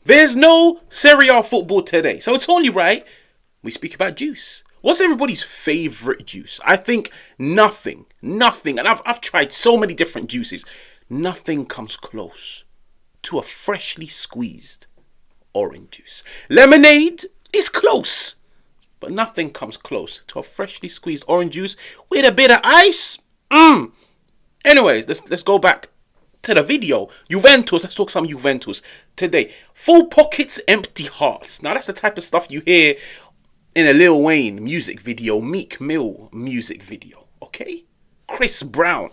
There's no Serie A football today, so it's only right we speak about juice. What's everybody's favourite juice? I think nothing, and I've tried so many different juices. Nothing comes close to a freshly squeezed orange juice. Lemonade is close, but nothing comes close to a freshly squeezed orange juice with a bit of ice. Anyways, let's go back to the video. Juventus, let's talk some Juventus today. Full pockets, empty hearts. Now that's the type of stuff you hear in a Lil Wayne music video, Meek Mill music video, okay? Chris Brown.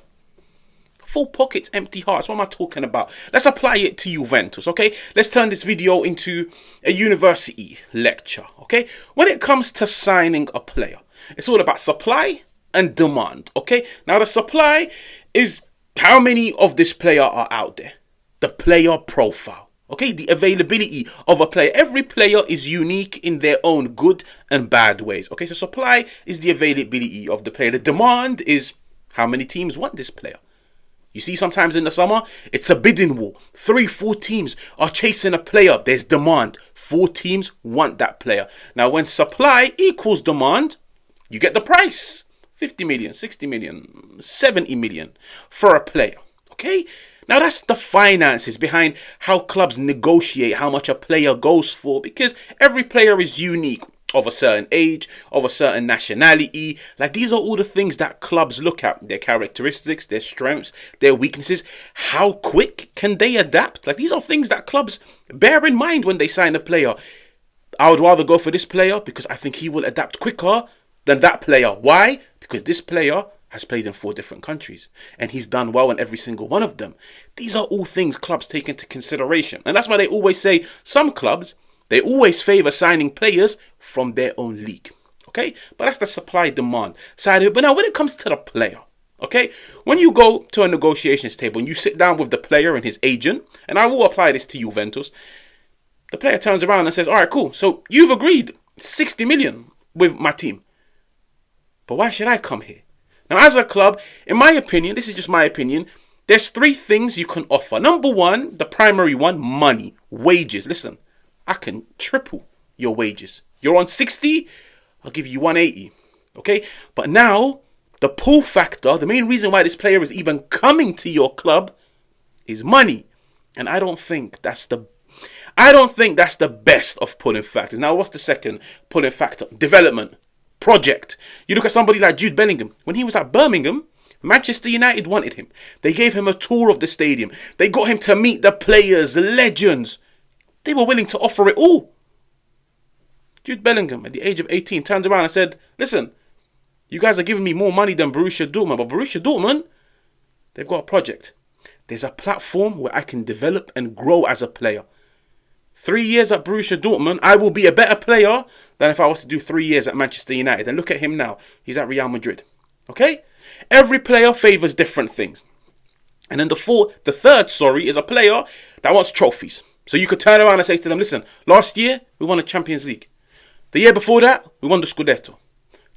Full pockets, empty hearts. What am I talking about? Let's apply it to Juventus, okay? Let's turn this video into a university lecture, okay? When it comes to signing a player, it's all about supply and demand, okay? Now the supply is how many of this player are out there. The player profile, okay? The availability of a player. Every player is unique in their own good and bad ways, okay? So supply is the availability of the player. The demand is how many teams want this player. You see, sometimes in the summer, it's a bidding war. 3-4 teams are chasing a player. There's demand. 4 teams want that player. Now, when supply equals demand, you get the price. 50 million, 60 million, 70 million for a player. Okay? Now, that's the finances behind how clubs negotiate how much a player goes for, because every player is unique. Of a certain age, of a certain nationality. Like, these are all the things that clubs look at. Their characteristics, their strengths, their weaknesses. How quick can they adapt? Like, these are things that clubs bear in mind when they sign a player. I would rather go for this player because I think he will adapt quicker than that player. Why? Because this player has played in 4 different countries and he's done well in every single one of them. These are all things clubs take into consideration. And that's why they always say some clubs, they always favour signing players from their own league, okay? But that's the supply-demand side of it. But now when it comes to the player, okay? When you go to a negotiations table and you sit down with the player and his agent, and I will apply this to Juventus, the player turns around and says, all right, cool. So you've agreed 60 million with my team. But why should I come here? Now, as a club, in my opinion, this is just my opinion, there's 3 things you can offer. Number 1, the primary one, money, wages. Listen. I can triple your wages. You're on 60, I'll give you 180. Okay? But now, the pull factor, the main reason why this player is even coming to your club is money. And I don't think that's the best of pulling factors. Now, what's the second pulling factor? Development. Project. You look at somebody like Jude Bellingham. When he was at Birmingham, Manchester United wanted him. They gave him a tour of the stadium. They got him to meet the players, legends. They were willing to offer it all. Jude Bellingham, at the age of 18, turned around and said, listen, you guys are giving me more money than Borussia Dortmund. But Borussia Dortmund, they've got a project. There's a platform where I can develop and grow as a player. 3 years at Borussia Dortmund, I will be a better player than if I was to do 3 years at Manchester United. And look at him now. He's at Real Madrid. Okay? Every player favours different things. And then the third, is a player that wants trophies. So you could turn around and say to them, listen, last year, we won the Champions League. The year before that, we won the Scudetto.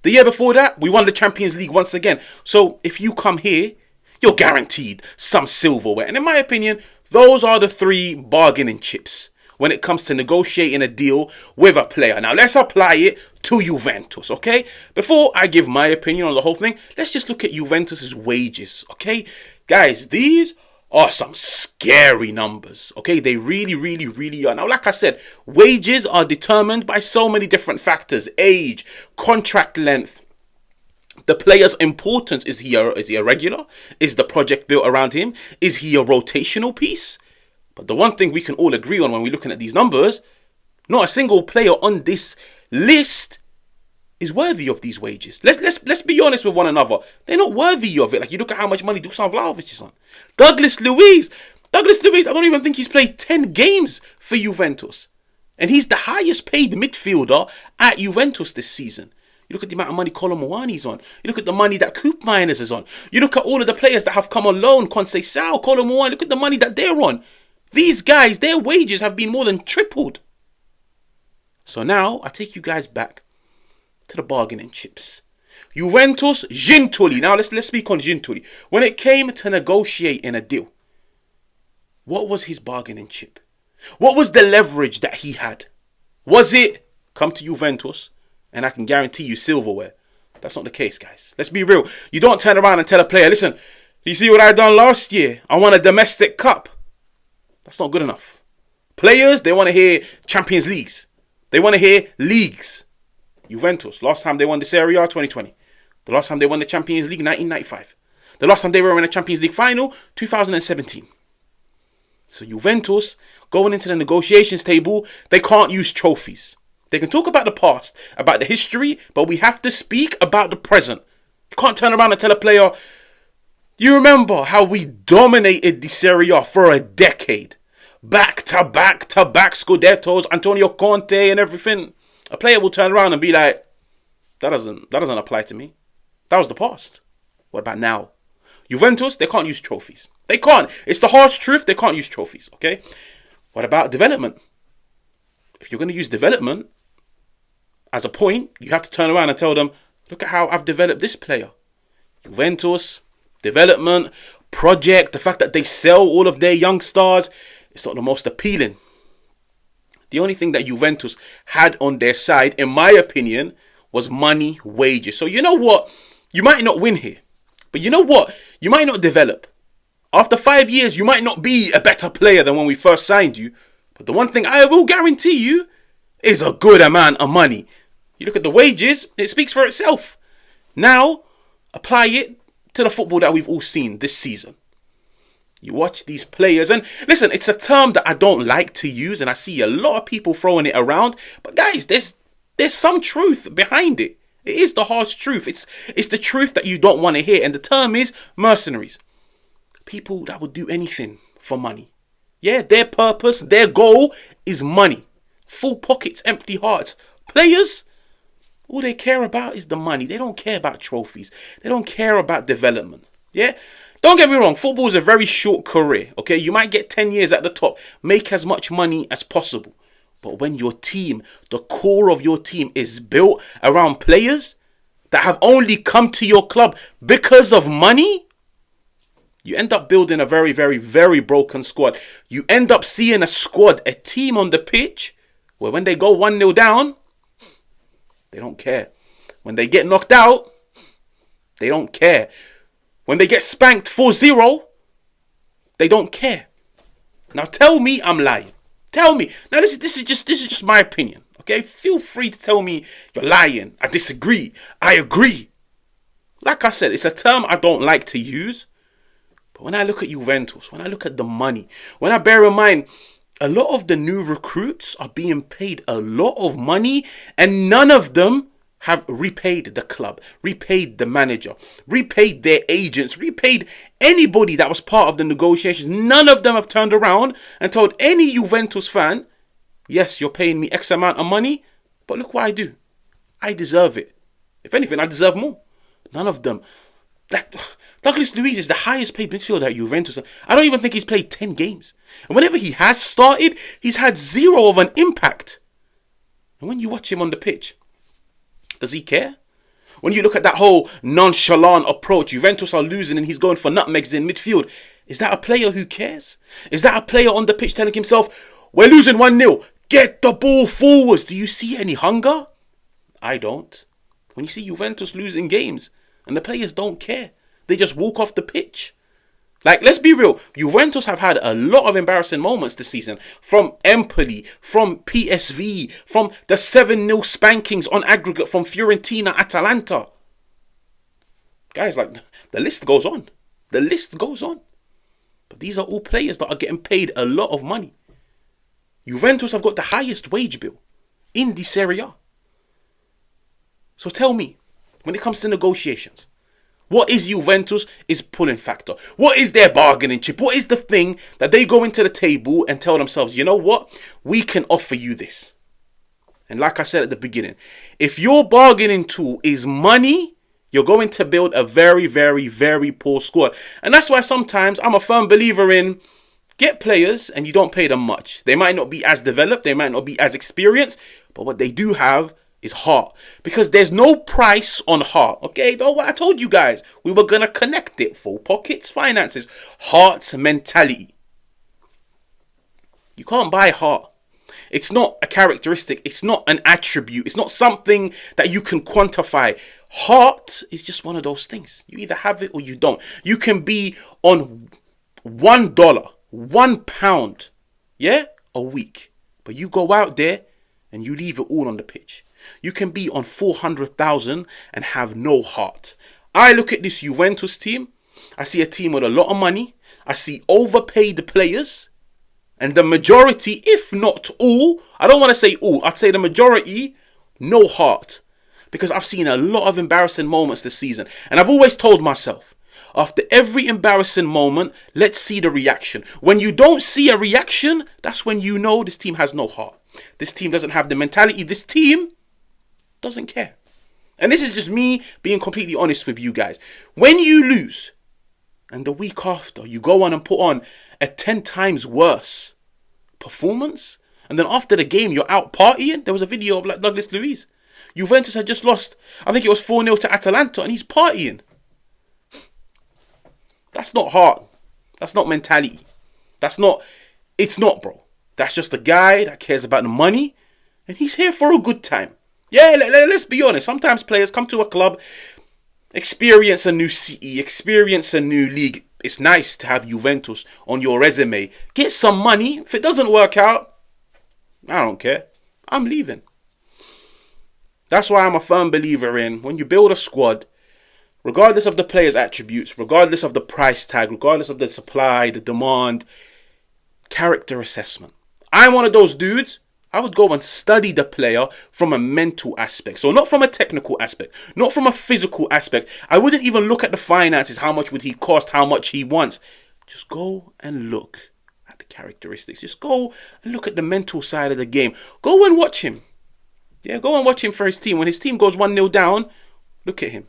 The year before that, we won the Champions League once again. So if you come here, you're guaranteed some silverware. And in my opinion, those are the 3 bargaining chips when it comes to negotiating a deal with a player. Now, let's apply it to Juventus, okay? Before I give my opinion on the whole thing, let's just look at Juventus's wages, okay? Guys, these are some scary numbers, okay? They really, really, really are. Now, like I said, wages are determined by so many different factors. Age, contract length, the player's importance. Is he a regular? Is the project built around him? Is he a rotational piece? But the one thing we can all agree on when we're looking at these numbers, not a single player on this list is worthy of these wages. Let's be honest with one another. They're not worthy of it. Like, you look at how much money Dusan Vlahovic is on. Douglas Luiz, I don't even think he's played 10 games for Juventus. And he's the highest paid midfielder at Juventus this season. You look at the amount of money Koopmeiners on. You look at the money that Koopmeiners is on. You look at all of the players that have come on loan, Conceição, Koopmeiners. Look at the money that they're on. These guys, their wages have been more than tripled. So now, I take you guys back to the bargaining chips. Juventus, Giuntoli. Now let's speak on Giuntoli. When it came to negotiating a deal, what was his bargaining chip? What was the leverage that he had? Was it come to Juventus and I can guarantee you silverware? That's not the case, guys. Let's be real. You don't turn around and tell a player, listen, you see what I done last year? I won a domestic cup. That's not good enough. Players, they want to hear Champions Leagues. They want to hear leagues. Juventus, last time they won the Serie A, 2020. The last time they won the Champions League, 1995. The last time they were in a Champions League final, 2017. So Juventus, going into the negotiations table, they can't use trophies. They can talk about the past, about the history, but we have to speak about the present. You can't turn around and tell a player, you remember how we dominated the Serie A for a decade? Back to back Scudettos, Antonio Conte and everything. A player will turn around and be like, that doesn't apply to me. That was the past. What about now? Juventus, they can't use trophies. They can't. It's the harsh truth. They can't use trophies, okay? What about development? If you're going to use development as a point, you have to turn around and tell them, look at how I've developed this player. Juventus, development, project, the fact that they sell all of their young stars, it's not the most appealing. The only thing that Juventus had on their side, in my opinion, was money, wages. So you know what? You might not win here. But you know what? You might not develop. After 5 years, you might not be a better player than when we first signed you. But the one thing I will guarantee you is a good amount of money. You look at the wages, it speaks for itself. Now, apply it to the football that we've all seen this season. You watch these players, and listen, it's a term that I don't like to use, and I see a lot of people throwing it around. But guys, there's some truth behind it. It is the harsh truth. It's the truth that you don't want to hear. And the term is mercenaries. People that would do anything for money. Yeah, their purpose, their goal is money. Full pockets, empty hearts. Players, all they care about is the money. They don't care about trophies. They don't care about development. Yeah? Don't get me wrong. Football is a very short career. Okay? You might get 10 years at the top. Make as much money as possible. But when your team, the core of your team is built around players that have only come to your club because of money, you end up building a very, very, very broken squad. You end up seeing a squad, a team on the pitch, where when they go 1-0 down, they don't care. When they get knocked out, they don't care. When they get spanked 4-0, they don't care. Now tell me I'm lying. Tell me. Now this is just my opinion. Okay? Feel free to tell me you're lying. I disagree. I agree. Like I said, it's a term I don't like to use. But when I look at Juventus, when I look at the money, when I bear in mind a lot of the new recruits are being paid a lot of money, and none of them have repaid the club, repaid the manager, repaid their agents, repaid anybody that was part of the negotiations. None of them have turned around and told any Juventus fan, yes, you're paying me X amount of money, but look what I do. I deserve it. If anything, I deserve more. None of them. Douglas Luiz is the highest paid midfielder at Juventus. I don't even think he's played 10 games. And whenever he has started, he's had zero of an impact. And when you watch him on the pitch, does he care? When you look at that whole nonchalant approach, Juventus are losing and he's going for nutmegs in midfield. Is that a player who cares? Is that a player on the pitch telling himself, we're losing 1-0, get the ball forwards? Do you see any hunger? I don't. When you see Juventus losing games and the players don't care, they just walk off the pitch. Like, let's be real. Juventus have had a lot of embarrassing moments this season. From Empoli, from PSV, from the 7-0 spankings on aggregate from Fiorentina, Atalanta. Guys, like, the list goes on. The list goes on. But these are all players that are getting paid a lot of money. Juventus have got the highest wage bill in the Serie A. So tell me, when it comes to negotiations, what is Juventus' pulling factor? What is their bargaining chip? What is the thing that they go into the table and tell themselves, you know what? We can offer you this. And like I said at the beginning, if your bargaining tool is money, you're going to build a very, very, very poor squad. And that's why sometimes I'm a firm believer in get players and you don't pay them much. They might not be as developed. They might not be as experienced. But what they do have is heart, because there's no price on heart. Okay, don't worry, I told you guys we were gonna connect it. Full pockets, finances, hearts, mentality. You can't buy heart. It's not a characteristic. It's not an attribute. It's not something that you can quantify. Heart is just one of those things. You either have it or you don't. You can be on $1, £1, yeah, a week. But you go out there and you leave it all on the pitch. You can be on 400,000 and have no heart. I look at this Juventus team. I see a team with a lot of money. I see overpaid players. And the majority, if not all, I don't want to say all, I'd say the majority, no heart. Because I've seen a lot of embarrassing moments this season. And I've always told myself, after every embarrassing moment, let's see the reaction. When you don't see a reaction, that's when you know this team has no heart. This team doesn't have the mentality. This team doesn't care. And this is just me being completely honest with you guys. When you lose, and the week after, you go on and put on a 10 times worse performance, and then after the game, you're out partying. There was a video of like Douglas Luiz. Juventus had just lost, I think it was 4-0 to Atalanta, and he's partying. That's not heart. That's not mentality. It's not, bro. That's just a guy that cares about the money, and he's here for a good time. Yeah, let's be honest. Sometimes players come to a club, experience a new city, experience a new league. It's nice to have Juventus on your resume. Get some money. If it doesn't work out, I don't care. I'm leaving. That's why I'm a firm believer in when you build a squad, regardless of the player's attributes, regardless of the price tag, regardless of the supply, the demand, character assessment. I'm one of those dudes. I would go and study the player from a mental aspect. So not from a technical aspect, not from a physical aspect. I wouldn't even look at the finances. How much would he cost? How much he wants? Just go and look at the characteristics. Just go and look at the mental side of the game. Go and watch him. Yeah, go and watch him for his team. When his team goes 1-0 down, look at him.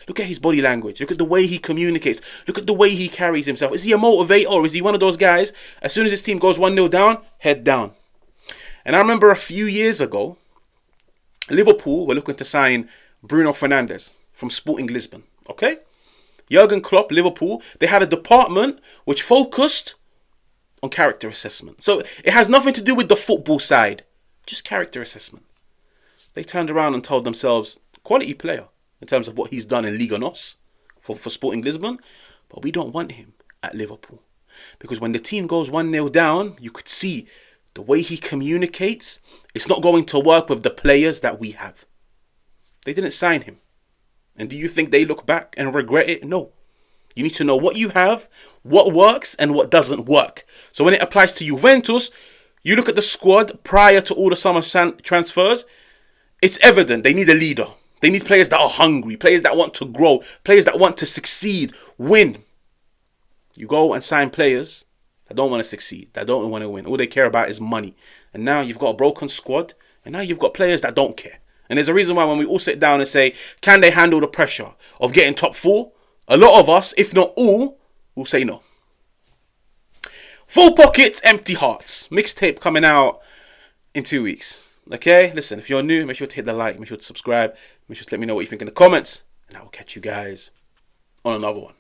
Look at his body language. Look at the way he communicates. Look at the way he carries himself. Is he a motivator, or is he one of those guys, as soon as his team goes 1-0 down, head down? And I remember a few years ago, Liverpool were looking to sign Bruno Fernandes from Sporting Lisbon. Okay? Jurgen Klopp, Liverpool, they had a department which focused on character assessment. So it has nothing to do with the football side, just character assessment. They turned around and told themselves, quality player in terms of what he's done in Liga NOS for Sporting Lisbon, but we don't want him at Liverpool. Because when the team goes 1-0 down, you could see the way he communicates, it's not going to work with the players that we have. They didn't sign him. And do you think they look back and regret it? No. You need to know what you have, what works and what doesn't work. So when it applies to Juventus, you look at the squad prior to all the summer transfers, it's evident they need a leader. They need players that are hungry, players that want to grow, players that want to succeed, win. You go and sign players that don't want to succeed, that don't want to win. All they care about is money. And now you've got a broken squad, and now you've got players that don't care. And there's a reason why when we all sit down and say, can they handle the pressure of getting top 4? A lot of us, if not all, will say no. Full pockets, empty hearts. Mixtape coming out in 2 weeks. Okay, listen, if you're new, make sure to hit the like, make sure to subscribe, make sure to let me know what you think in the comments, and I will catch you guys on another one.